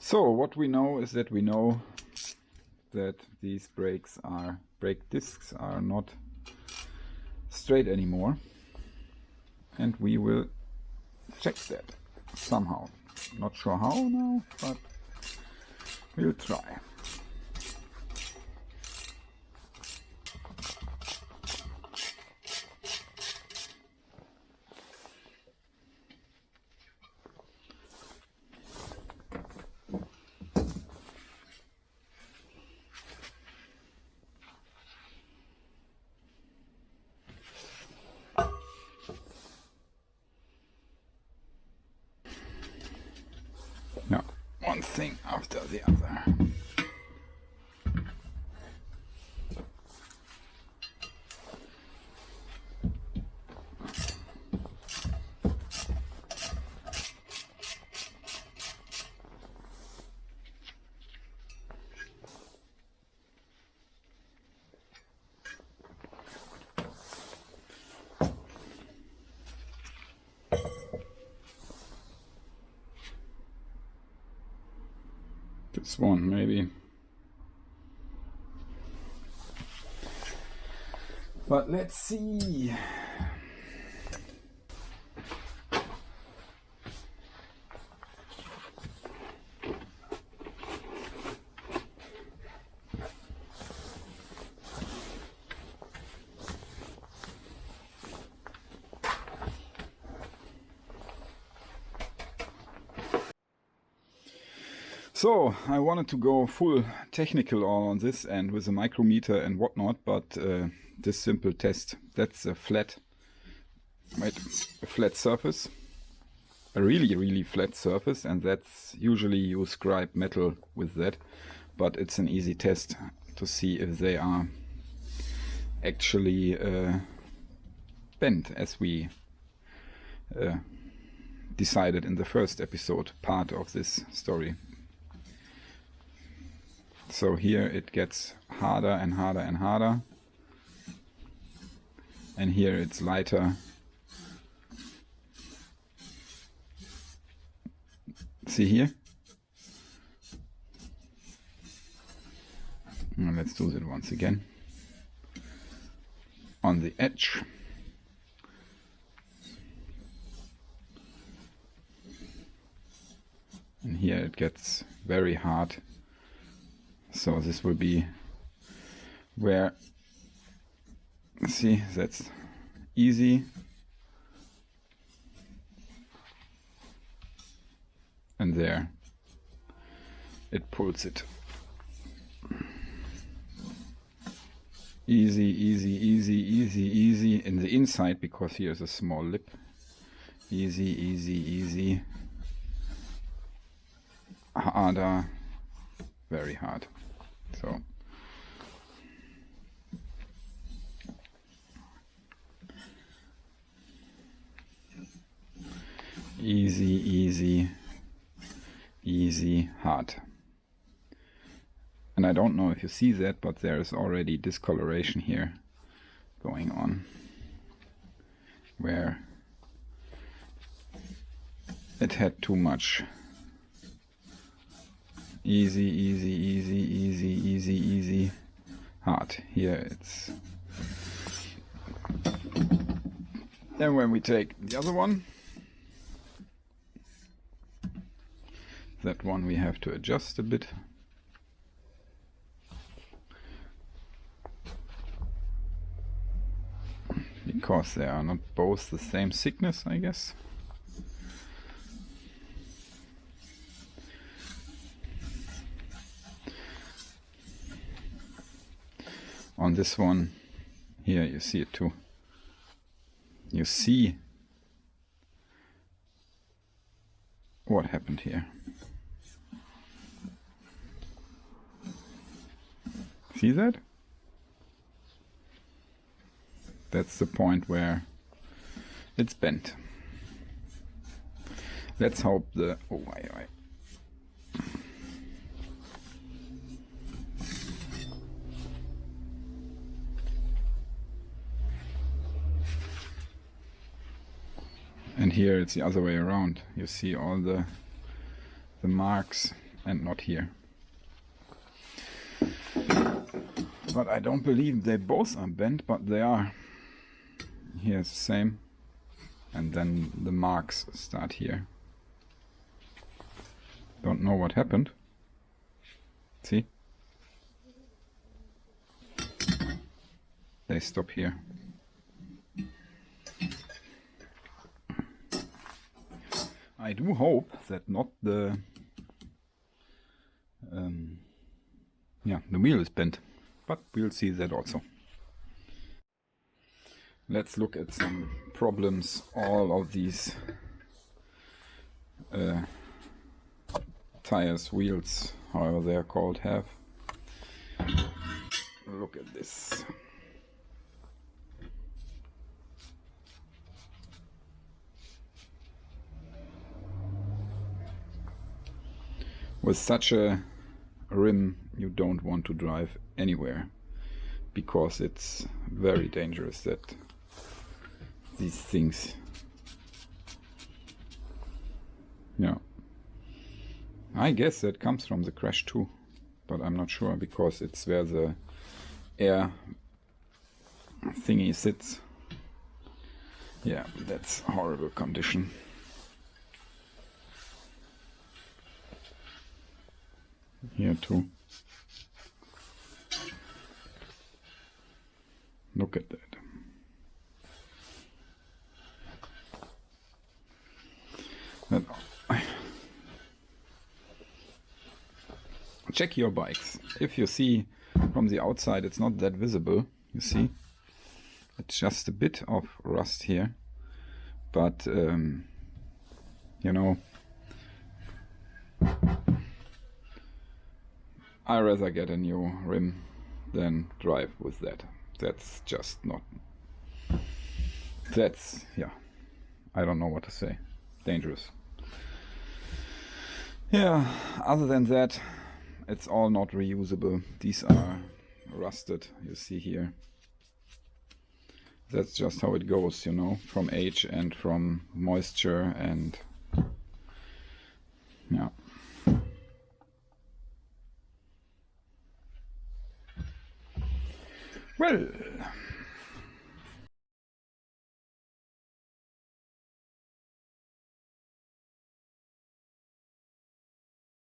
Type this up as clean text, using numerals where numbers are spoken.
So what we know is that we know that these brake discs are not straight anymore, and we will check that somehow. Not sure how now, but we'll try. No, one thing after the other. This one, maybe. But let's see. So I wanted to go full technical on this and with a micrometer and whatnot, but this simple test, that's a flat surface, a really flat surface, and that's usually you scribe metal with that, but it's an easy test to see if they are actually bent as we decided in the first episode part of this story. So here it gets harder and harder and harder, and here it's lighter. See here? Now let's do that once again. On the edge. And here it gets very hard. So this will be where, see, that's easy. And there it pulls it. Easy, easy, easy, easy, easy. In the inside, because here's a small lip. Easy, easy, easy. Harder. Very hard. So easy, easy, easy, hard. And I don't know if you see that, but there is already discoloration here going on, where it had too much. Easy, easy, easy, easy, easy, easy, hard. Here it's... Then when we take the other one, that one we have to adjust a bit. Because they are not both the same thickness, I guess. On this one, here you see it too. You see what happened here. See that? That's the point where it's bent. Let's hope the... Oh, wait. And here it's the other way around. You see all the marks and not here. But I don't believe they both are bent, but they are. Here's the same. And then the marks start here. Don't know what happened. See? They stop here. I do hope that not the the wheel is bent, but we'll see that also. Let's look at some problems all of these tires, wheels, however they are called, have. Look at this. With such a rim, you don't want to drive anywhere, because it's very dangerous that these things, yeah, I guess that comes from the crash too, but I'm not sure, because it's where the air thingy sits. Yeah, that's a horrible condition. Here too. Look at that. Check your bikes. If you see from the outside it's not that visible, you see, it's just a bit of rust here, but you know, I rather get a new rim than drive with that. That's just not, that's, yeah, I don't know what to say. Dangerous. Yeah, other than that, it's all not reusable. These are rusted, you see here. That's just how it goes, you know, from age and from moisture and yeah. Well,